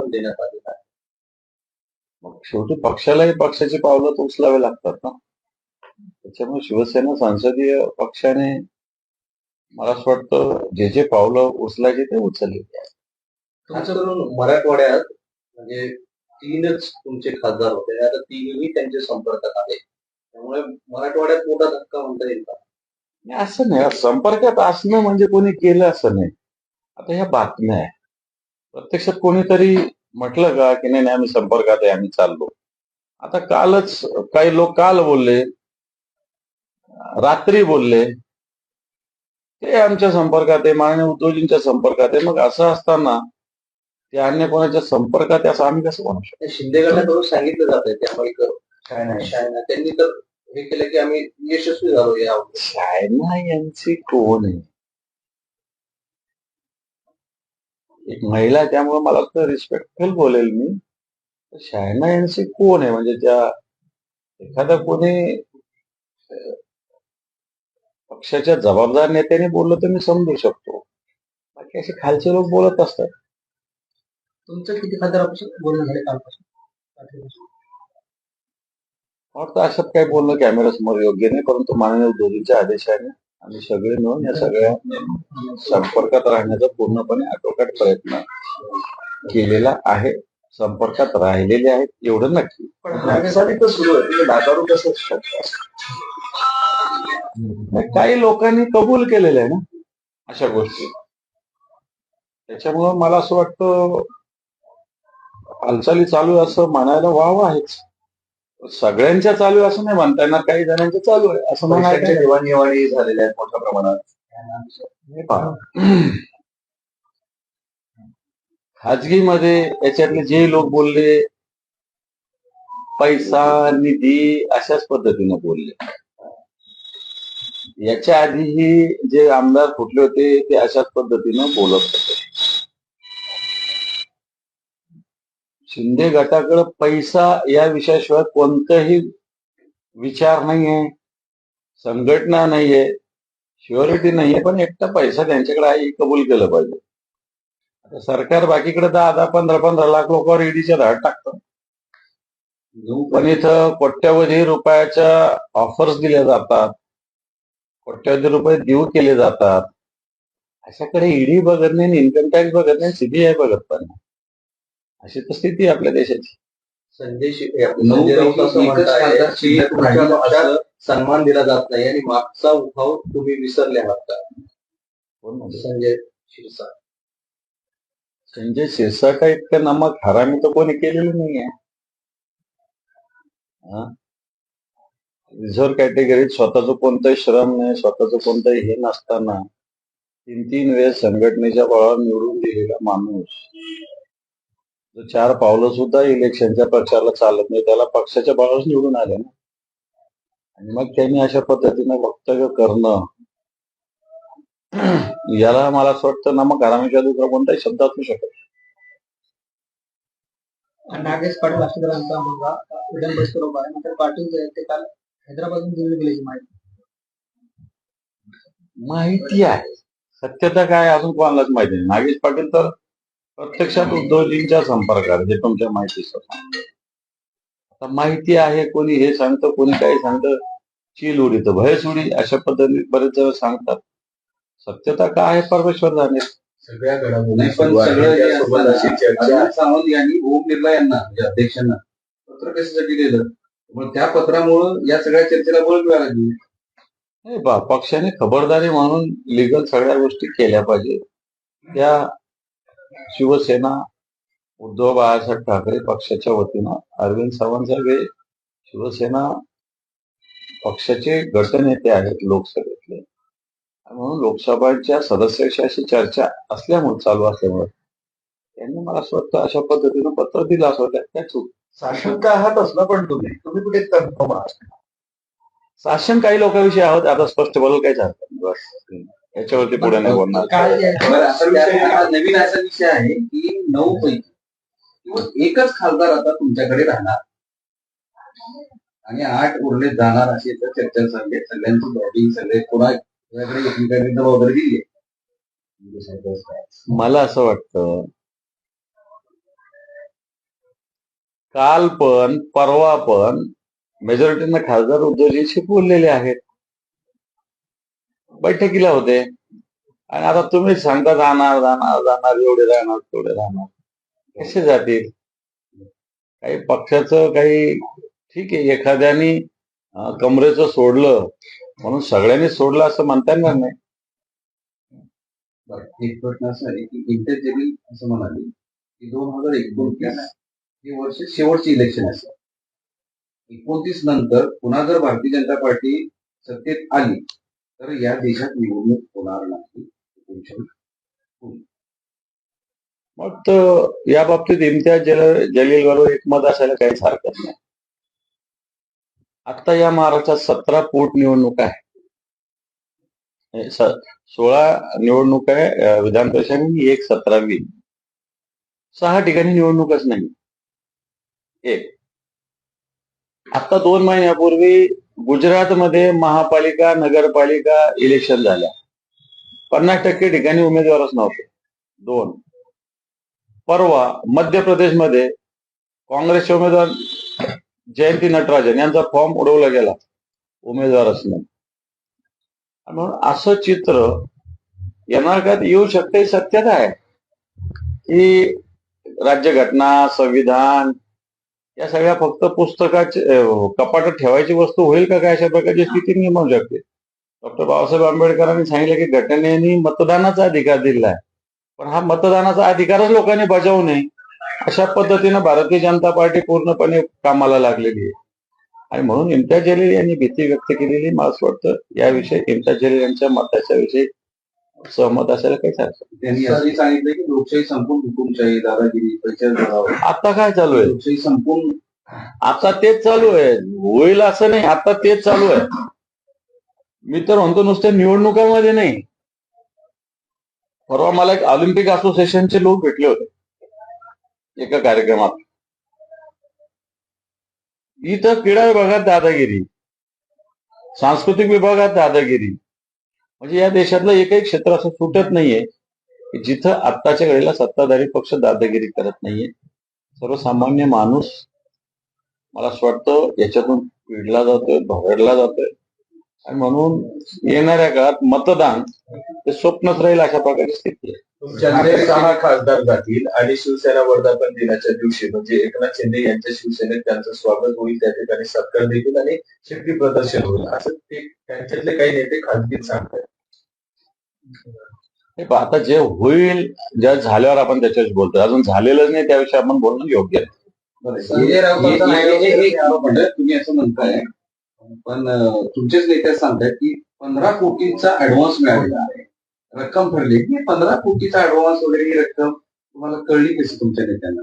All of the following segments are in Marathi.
पण देण्यात आलेला आहे. मग शेवटी पक्षालाही पक्षाची पावलं तर उचलावे लागतात ना. त्याच्यामुळे शिवसेना संसदीय पक्षाने मला असं वाटतं जे जे पावलं उचलायचे ते उचलले. खास करून मराठवाड्यात म्हणजे 3च तुमचे खासदार होते, आता 3ही त्यांच्या संपर्कात आले, त्यामुळे मराठवाड्यात मोठा धक्का म्हणता येईल का? असं नाही, संपर्कात असणं म्हणजे कोणी केलं असं नाही. आता ह्या बातम्या आहे, प्रत्यक्षात कोणीतरी म्हटलं का की नाही आम्ही संपर्कात आहे, आम्ही चाललो. आता कालच काही लोक काल बोलले, रात्री बोलले ते आमच्या संपर्कात आहे, माननीय उद्धवजींच्या संपर्कात आहे. मग असं असताना ते अन्य कोणाच्या संपर्कात आहे असं आम्ही कसं म्हणू शकतो? शिंदे गटाकडून सांगितलं जात आहे की आम्ही करू, त्यांनी तर हे केलं की आम्ही यशस्वी झालो. या शायना यांची कोण आहे? एक महिला आहे, त्यामुळे मला तर रिस्पेक्टफुल बोलेल मी. शायना यांची कोण आहे? म्हणजे त्या एखादा कोणी पक्षाच्या जबाबदार नेत्याने बोललं तर मी समजू शकतो, बाकी असे खालचे लोक बोलत असतात. तुमचं किती खासदारापासून बोलणं झालं कालपासून? वाटतं अशात काही बोलणं कॅमेऱ्यासमोर योग्य नाही, परंतु माननीय उद्धवजींच्या आदेशाने आम्ही सगळे मिळून या सगळ्या संपर्कात राहण्याचा पूर्णपणे आटोकाट प्रयत्न केलेला आहे. संपर्कात राहिलेले आहेत एवढं नक्की. पण हालचाली तर सुरू आहे, दादारू कसं शकतात? काही लोकांनी कबूल केलेलं आहे ना अशा गोष्टी. त्याच्यामुळं मला असं वाटतं हालचाली चालू आहे असं म्हणायला वाव आहेच. सगळ्यांच्या चालू आहे असं नाही म्हणता येणार, काही जणांच्या चालू आहे असं म्हणायचं. देवाणघेवाणी झालेल्या आहेत मोठ्या प्रमाणात. खाजगीमध्ये याच्यातले जे लोक बोलले पैसा निधी अशाच पद्धतीने बोलले. याच्या आधीही जे आमदार फुटले होते ते अशाच पद्धतीनं बोलत होते. शिंदे गटाकडे पैसा या विषयाशिवाय कोणताही विचार नाहीये, संघटना नाहीये, श्युरिटी नाहीये, पण एकटा पैसा त्यांच्याकडे आहे, कबूल केलं पाहिजे. आता सरकार बाकीकडे 10-10, 15-15 लाख लोकांवर ईडीच्या धाड टाकतं, पण इथं कोट्यवधी रुपयाच्या ऑफर्स दिल्या जातात, कोट्यवधी रुपये देऊ केले जातात. अशाकडे ईडी बघत नाही, इन्कम टॅक्स बघत नाही, सीबीआय बघत पण नाही. अशी तर स्थिती आहे आपल्या देशाची. संजय राऊत असं म्हणतात की तुमच्या पक्षात सन्मान दिला जात नाही आणि मागचा उठाव तुम्ही विसरले आहात का? कोण म्हणजे? संजय शिरसाट. संजय शिरसाटा इतकं नमक हरामी तर कोणी केलेलं नाहीये. रिझर्व्ह कॅटेगरीत स्वतःचं कोणतंही श्रम नाही, स्वतःचं कोणतंही हे नसताना 3-3 वेळेस संघटनेच्या बळावर निवडून दिलेला माणूस 4 पावलं सुद्धा इलेक्शनच्या प्रचाराला चालत नाही, त्याला पक्षाच्या बळावर निवडून आले ना. आणि मग त्यांनी अशा पद्धतीनं वक्तव्य करणं, याला मला असं वाटतं नमक हरामीच्या दुसरा कोणताही शब्द असू शकत. नागेश पाटील आष्टीकरांचा मुलगा उदयनराजे उभा आहे, नंतर पाटील ते काल हैदराबादहून दिल्ली गेल्याची माहिती आहे. सत्यता काय अजून कोणालाच माहिती नाही. नागेश पाटील तर प्रत्यक्षात उद्धवजींच्या संपर्कात, जे तुमच्या माहितीचं. आता माहिती आहे, कोणी हे सांगतं, कोणी काही सांगतं, चील उडीत भयच उडी, अशा पद्धतीने बरेच जण सांगतात. सत्यता काय आहे परमेश्वर जाणे. सगळ्या घडामोडी सावंत यांनी ओम बिर्ला यांना म्हणजे अध्यक्षांना पत्र कशासाठी दिलं, मग त्या पत्रामुळे या सगळ्या चर्चेला बळ मिळाला लागली. नाही बा, पक्षाने खबरदारी म्हणून लिगल सगळ्या गोष्टी केल्या पाहिजे. त्या शिवसेना उद्धव बाळासाहेब ठाकरे पक्षाच्या वतीनं अरविंद सावंत साहेब हे शिवसेना पक्षाचे गटनेते आहेत लोकसभेतले, म्हणून लोकसभाच्या सदस्याशी अशी चर्चा असल्यामुळे चालू असल्यामुळे त्यांनी मला असं वाटतं अशा पद्धतीनं पत्र दिलं असं वाटतं. काय चूक साशंक आहात असला, पण तुम्ही कुठे कन्फर्म आहात? शासन काही लोकांविषयी आहोत, आता स्पष्ट बोलू काय चालतं बस, याच्यावरती पुढे नाही बोलणार. नवीन असा विषय आहे की 9 पैकी एकच खासदार आता तुमच्याकडे राहणार आणि 8 उरले जाणार, अशी चर्चा चालली. सगळ्यांची बॅटिंग सगळे कोणाकडे एकमेकांकडे जबाबदारी दिली आहे. मला असं वाटतं काल पण परवा पण मेजॉरिटीनं खासदार उद्धवजींशी बोललेले आहेत, बैठकीला होते. आणि आता तुम्ही सांगता जाणार जाणार जाणार, एवढे राहणार तेवढे राहणार, कसे जातील? काही पक्षाचं काही ठीक आहे, एखाद्यानी कमरेचं सोडलं म्हणून सगळ्यांनी सोडलं असं म्हणता येणार नाही. एक प्रश्न असा आहे की इंटरजेबल असं म्हणाले की 2029 हे वर्ष शेवटची इलेक्शन असेल. 29 नंतर पुन्हा जर भारतीय जनता पार्टी सत्तेत आली तर या देशात निवडणूक होणार नाही. मग तर या बाबतीत इम्तियाज जलील बरोबर एकमत असायला काहीच हरकत नाही. आता या महाराष्ट्रात 17 पोटनिवडणूक आहे, 16 निवडणूक आहे विधान परिषद आणि 17वी. 6 ठिकाणी निवडणूकच नाही. एक आता 2 महिन्यापूर्वी गुजरातमध्ये महापालिका नगरपालिका इलेक्शन झाल्या, 50% ठिकाणी उमेदवारच नव्हते. 2 परवा मध्य प्रदेशमध्ये काँग्रेसचे उमेदवार जयंती नटराजन यांचा फॉर्म उडवला गेला, उमेदवारच नाही. म्हणून असं चित्र येणार काळात येऊ शकते, शक्यता आहे की राज्यघटना संविधान या सगळ्या फक्त पुस्तकाचे कपाटात ठेवायची वस्तू होईल का काय, अशा प्रकारची स्थिती निर्माण होऊ शकते. डॉक्टर बाबासाहेब आंबेडकरांनी सांगितलं की घटनेने मतदानाचा अधिकार दिला आहे, पण हा मतदानाचा अधिकारच लोकांनी बजावू नये, अशा पद्धतीनं भारतीय जनता पार्टी पूर्णपणे कामाला लागलेली आहे. आणि म्हणून इम्तियाज जलील यांनी भीती व्यक्त केलेली. मला असं वाटतं याविषयी इम्तियाज जलील यांच्या मताच्या विषयी सहमत असायला काही हरकत नाही. त्यांनी असंही सांगितलं की लोकशाही संपून हुकुमशाही दादागिरी पैशाचा आता काय चालू आहे? लोकशाही संपून आता तेच चालू आहे, होईल असं नाही, आता तेच चालू आहे. मी तर म्हणतो नुसत्या निवडणुकांमध्ये नाही. परवा मला एक ऑलिम्पिक असोसिएशनचे लोक भेटले होते एका कार्यक्रमात. इथं क्रीडा विभागात दादागिरी, सांस्कृतिक विभागात दादागिरी, म्हणजे या देशातलं एकही क्षेत्र असं सुटत नाहीये की जिथं आत्ताच्या घडीला सत्ताधारी पक्ष दादागिरी करत नाहीये. सर्वसामान्य माणूस मला असं वाटतं याच्यातून पिडला जातोय, भरडला जातोय. आणि म्हणून येणाऱ्या काळात मतदान हे स्वप्नच राहील अशा प्रकारची स्थिती आहे. तुमच्याकडे 6 खासदार जातील आणि शिवसेना वर्धापन दिनाच्या दिवशी म्हणजे एकनाथ शिंदे यांच्या शिवसेनेत त्यांचं स्वागत होईल, त्या ठिकाणी सत्कार देखील आणि शक्ती प्रदर्शन होईल असं ते त्यांच्यातले काही नेते खासगी सांगतात. आता जे होईल, ज्या झाल्यावर आपण त्याच्यावर बोलतोय, अजून झालेलंच नाही त्याविषयी आपण बोलणं योग्य आहे. संजय राऊत तुम्ही असं म्हणताय, पण तुमचेच नेते सांगतायत की 15 कोटींचा ऍडव्हान्स मिळालेला आहे, रक्कम ठरली. की 15 कोटीचा ऍडव्हान्स वगैरे ही रक्कम तुम्हाला कळली कशी तुमच्या नेत्यांना?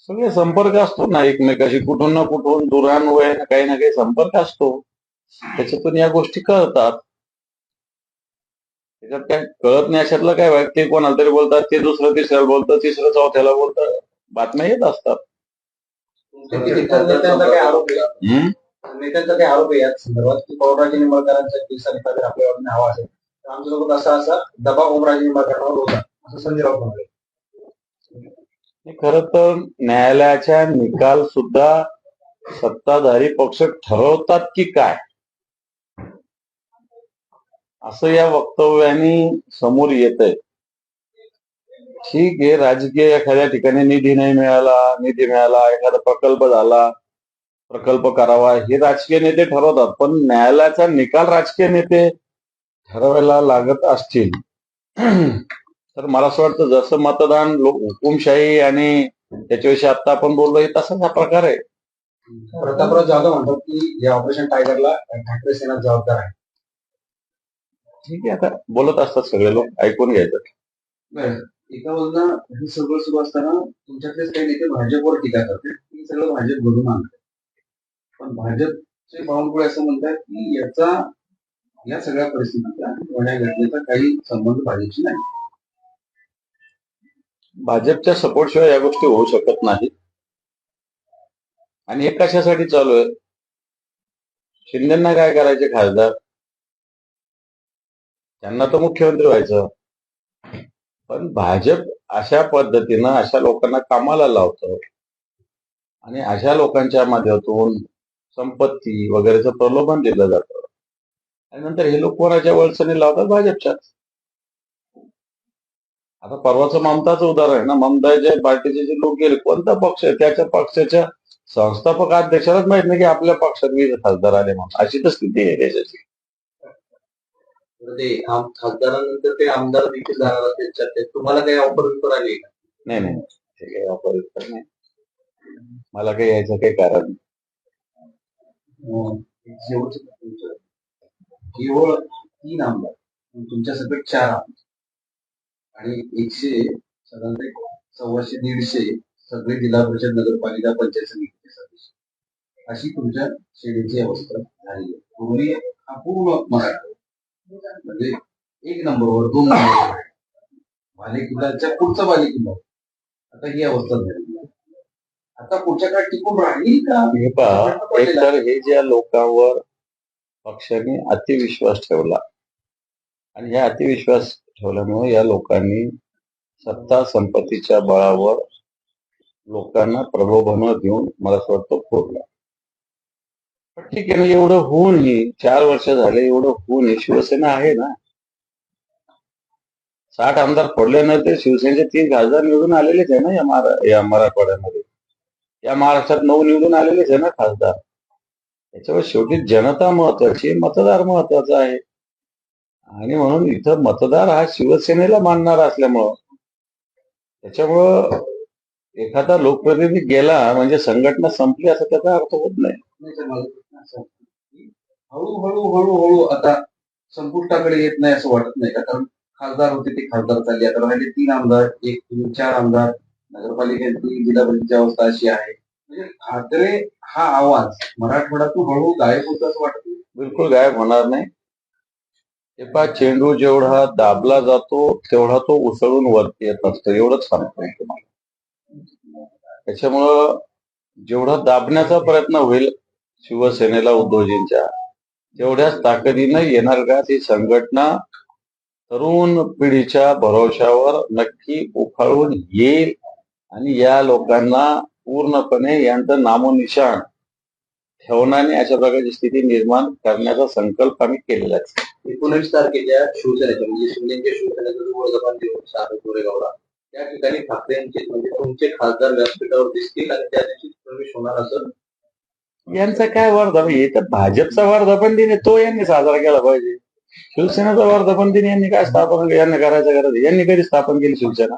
सगळे संपर्क असतो ना एकमेकाशी, कुठून ना कुठून दुरान्वये काही ना काही संपर्क असतो, त्याच्यातून या गोष्टी कळतात. त्याच्यात काय कळत नाही अशातलं काय वाईट, ते कोणाला तरी बोलतात, ते दुसरं तिसऱ्याला बोलतं, तिसरं चौथ्याला बोलतं, बातम्या येत असतात. नेत्यांचा काही आरोप आहे याच संदर्भात की पवनराजे निंबाळकरांचा किस्सा एखाद्या आपल्यावर हवा असेल तर आमच्यासोबत असा दबाव ओमराजे निंबाळकरांवर होता, असं संजय राऊत म्हणाले. खरं तर न्यायालयाच्या निकाल सुद्धा सत्ताधारी पक्ष ठरवतात की काय, असं या वक्तव्याने समोर येत आहे. ठीक आहे, राजकीय एखाद्या ठिकाणी निधी नाही मिळाला, निधी मिळाला, एखादा प्रकल्प झाला, प्रकल्प करावा, हे राजकीय नेते ठरवतात. पण न्यायालयाचा निकाल राजकीय नेते ठरवायला लागत असतील तर मला असं वाटतं जसं मतदान हुकुमशाही आणि त्याच्याविषयी आता आपण बोललोय तसाच हा प्रकार आहे. प्रतापराव जाधव म्हणतात की या ऑपरेशन टायगरला ठाकरे सेना जबाबदार आहे. ठीक आहे, आता बोलत असतात सगळे लोक, ऐकून घ्यायचं. एका बाजूला हे सगळं सुरू असताना तुमच्यातलेच काही नेते भाजपवर टीका करतात की सगळं भाजप घडून आणतात. पण भाजपचे बावनकुळे असं म्हणतात की या सगळ्या परिस्थितीचा होण्या घटनेचा काही संबंध भाजपशी नाही. भाजपच्या सपोर्ट शिवाय या गोष्टी होऊ शकत नाही. आणि हे कशासाठी चालू आहे? शिंदेना काय करायचे खासदार, त्यांना तर मुख्यमंत्री व्हायचं. पण भाजप अशा पद्धतीनं अशा लोकांना कामाला लावतं आणि अशा लोकांच्या माध्यमातून संपत्ती वगैरेचं प्रलोभन दिलं जातं आणि नंतर हे लोक कोणाच्या वळसणी लावतात? भाजपच्या. आता परवाचं ममताचं उदाहरण आहे ना, ममताच्या पार्टीचे जे लोक गेले, कोणता पक्ष आहे त्याच्या पक्षाच्या संस्थापक अध्यक्षालाच माहित नाही की आपल्या पक्षात 20 खासदार आले म्हणून. अशी तर स्थिती आहे देशाची. ते खासदारानंतर ते आमदार देखील जाणार असतील चर्चेत. तुम्हाला काही ऑफर बिफर आली का? नाही नाही, ते काही ऑफर नाही, मला काही यायचं काही कारण नाही. शेवटचं तुमचं केवळ 3 आमदार, तुमच्या सगळे 4 आमदार आणि 100 साधारणतः 125-150 सगळे जिल्हा परिषद, नगरपालिका, पंचायत समितीचे सदस्य, अशी तुमच्या श्रेणीची अवस्था झाली आहे. पूर्वी हा पूर्ण मराठा म्हणजे 1 नंबरवर 2 नंबरवर बालेकिल्ल्याच्या पुढचा बालेकिल्ला, आता ही अवस्था झाली. आता पुढच्या काळात टिकून राहील का? हे पहा, एकतर हे ज्या लोकांवर पक्षाने अतिविश्वास ठेवला आणि ह्या अतिविश्वास ठेवल्यामुळे या लोकांनी सत्ता संपत्तीच्या बळावर लोकांना प्रलोभनं देऊन मला असं वाटतं फोडला. पण ठीक आहे ना, एवढं होऊनही 4 वर्ष झाले, एवढं होऊनही शिवसेना आहे ना. 60 आमदार फोडल्यानंतर शिवसेनेचे 3 खासदार निवडून आलेलेच आहे ना या मराठवाड्यामध्ये. या महाराष्ट्रात 9 निवडून आलेलेच आहे ना खासदार. त्याच्यावर शेवटी जनता महत्वाची, मतदार महत्वाचा आहे. आणि म्हणून इथं मतदार हा शिवसेनेला मानणारा असल्यामुळं, त्याच्यामुळं एखादा लोकप्रतिनिधी गेला म्हणजे संघटना संपली असं त्याचा अर्थ होत नाही. हळूहळू आता संपुष्टाकडे येत नाही असं वाटत नाही का? कारण खासदार होते ते खासदार चालले, आता राहिले 3 आमदार, 4 आमदार, नगरपालिकेची, जिल्हा परिषदेची अवस्था अशी आहे. म्हणजे ठाकरे हा आवाज मराठवाड्यातून हळूहळू गायब होतो असं वाटत नाही? बिलकुल गायब होणार नाही. ते पहा, चेंडू जेवढा दाबला जातो तेवढा तो उसळून वरती येत असतो, एवढंच सांगतोय तुम्हाला. त्याच्यामुळं जेवढा दाबण्याचा प्रयत्न होईल शिवसेनेला, उद्धवजींच्या, तेवढ्याच ताकदीनं येणार का ती संघटना तरुण पिढीच्या भरोशावर नक्की उफाळून येईल आणि या लोकांना पूर्णपणे यांचं नामोनिशाण ठेवणाने अशा प्रकारची स्थिती निर्माण करण्याचा संकल्प आम्ही केलेला आहे. 19 तारखेच्या शिवसेनेच्या म्हणजे शिंदेच्या शिवसेनेचा जो वर्धापन दिवस आहे कोरेगावला, त्या ठिकाणी ठाकरेंचे म्हणजे तुमचे खासदार व्यासपीठावर दिसतील आणि त्या दिवशी प्रवेश होणार असं. यांचा काय वर्धापन? हे तर भाजपचा वर्धापन दिन आहे, तो यांनी साजरा केला पाहिजे. शिवसेनेचा वर्धापन दिन यांनी काय स्थापन, यांनी करायचं गरज? यांनी कधी स्थापन केली शिवसेना?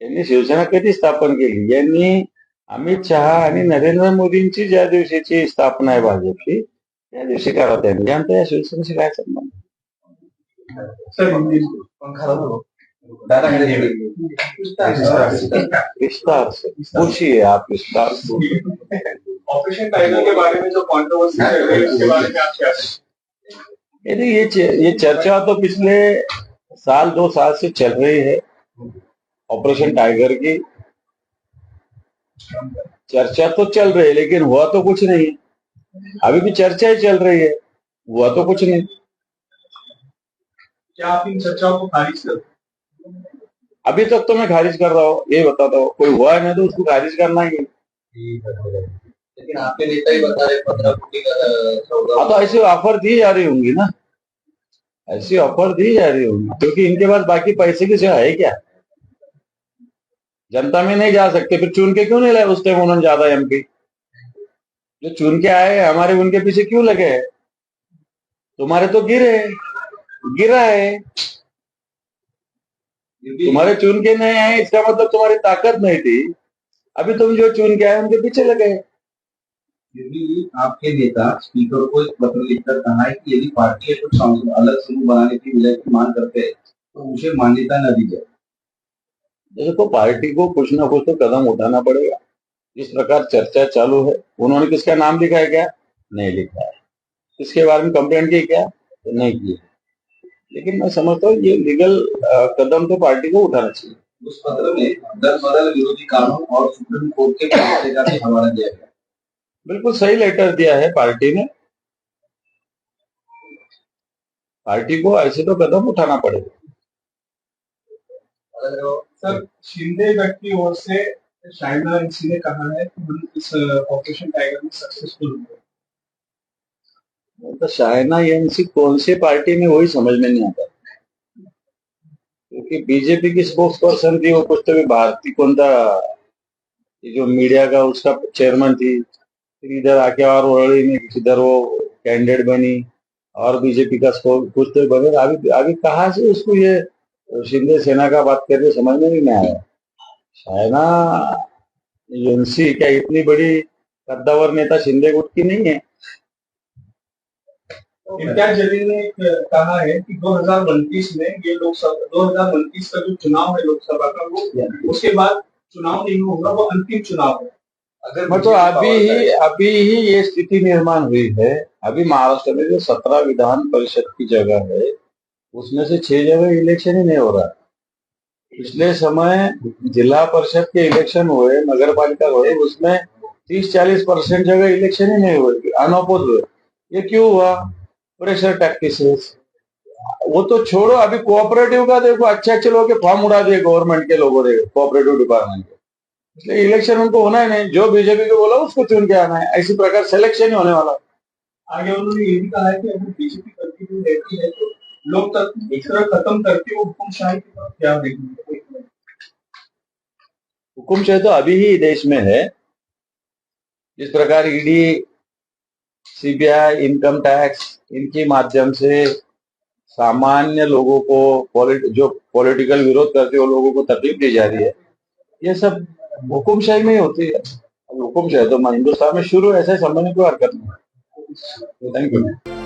यांनी शिवसेना कधी स्थापन केली? यांनी अमित शहा आणि नरेंद्र मोदींची ज्या दिवशीची स्थापना आहे भाजपची, त्या दिवशी करा त्यांनी. यांचा या शिवसेनेशी काय संबंध? विस्तार से पूछिए आप, विस्तार से। ऑपरेशन टाइगर के बारे में जो कंट्रोवर्सी है उसके बारे में आप क्या? ये चर्चा तो पिछले 2 साल से चल रही है। ऑपरेशन टाइगर की चर्चा तो चल रही है, लेकिन हुआ तो कुछ नहीं है। अभी भी चर्चा ही चल रही है, हुआ तो कुछ नहीं। क्या आप इन चर्चाओं को खारिज करते? अभी तक तो मैं खारिज कर रहा हूँ, ये बताता हूँ। कोई हुआ है नहीं तो उसको खारिज करना ही है। लेकिन आपके नेता ही बता रहे 15 कोटी का। तो ऐसी ऑफर दी जा रही होंगी ना, ऐसी ऑफर दी जा रही होंगी, क्योंकि इनके पास बाकी पैसे की जो है क्या? जनता में नहीं जा सकते, फिर चुन के क्यों नहीं लाए उस टाइम उन्होंने ज्यादा एमपी? जो चुन के आए हमारे, उनके पीछे क्यों लगे? तुम्हारे तो गिरा है। तुम्हारे चुन के नहीं आए इसका मतलब तुम्हारी ताकत नहीं थी। अभी तुम जो चुन के आए उनके पीछे लगे। यदि आपके नेता स्पीकर को एक पत्र लिखकर कहा है कि यदि पार्टी या कुछ अलग समूह बनाने की विलय की मांग करते हैं तो मुझे मान्यता न दी जाए। देखो, पार्टी को कुछ ना कुछ तो कदम उठाना पड़ेगा। जिस प्रकार चर्चा चालू है, उन्होंने किसका नाम लिखा है क्या? नहीं लिखा है। किसके बारे में कंप्लेंट की क्या? तो नहीं की। लेकिन मैं समझता हूँ ये लीगल कदम तो पार्टी को उठाना चाहिए। उस पत्र में दल बदल विरोधी कानून और सुप्रीम कोर्ट के फैसले का भी हवाला दिया गया। बिल्कुल सही लेटर दिया है पार्टी ने। पार्टी को ऐसे तो कदम उठाना पड़ेगा। सर, शिंदे गट की ओर से शाइना एनसी ने कहा है कि हम इस ऑपरेशन टाइगर में सक्सेसफुल हुए। तो शायना एनसी कौन सी पार्टी में, वही समझ में नहीं आता, क्योंकि बीजेपी की स्पोक्स पर्सन थी वो, कुछ तो भी भारतीय कौन था, ये जो मीडिया का उसका चेयरमैन थी, फिर इधर आके और ओरली में इधर वो कैंडिडेट बनी और बीजेपी का कुछ तो बने। अभी अभी कहाँ से उसको ये शिंदे सेना का बात करके समझ में नहीं आया। शायना एनसी क्या इतनी बड़ी कद्दावर नेता शिंदे गुट की नहीं है? इम्तियाज जलील ने कहा है कि 2029 में ये लोकसभा 2029 का जो चुनाव है लोकसभा का, वो उसके बाद चुनाव नहीं होगा, वो अंतिम चुनाव है। अगर मतलब अभी ही ये स्थिति निर्माण हुई है। अभी महाराष्ट्र में जो 17 विधान परिषद की जगह है उसमें से 6 जगह इलेक्शन ही नहीं हो रहा। पिछले समय जिला परिषद के इलेक्शन हुए, नगर पालिका हुए, उसमें 30-40% जगह इलेक्शन ही नहीं हुए, अनअपोज हुए। ये क्यों हुआ? प्रेशर टैक्टिसेस। वो तो छोड़ो, अभी कोऑपरेटिव का देखो, अच्छे लोगों के फॉर्म उड़ा दिए गवर्नमेंट के लोगों ने, कोऑपरेटिव डिपार्टमेंट के। इसलिए इलेक्शन उनको होना ही नहीं, जो बीजेपी को बोला उसको चुन के आना है। इसी प्रकार सिलेक्शन ही होने वाला। आगे उन्होंने ये भी कहा है कि अगर बीजेपी कंटिन्यू रहती है तो लोकतंत्र एक तरह खत्म करके वो हुकुमशाही की तरफ क्या देखेंगे? हुकुमशाही तो अभी ही देश में है। जिस प्रकार ईडी, सीबीआई, इनकम टैक्स, इनके माध्यम से सामान्य लोगों को, जो पॉलिटिकल विरोध करते हैं, लोगों को तकलीफ दी जा रही है, ये सब हुकुमशाही में ही होती है। हुकुमशाही तो हिंदुस्तान में शुरू ऐसे समझने की हरकत नहीं। Thank you.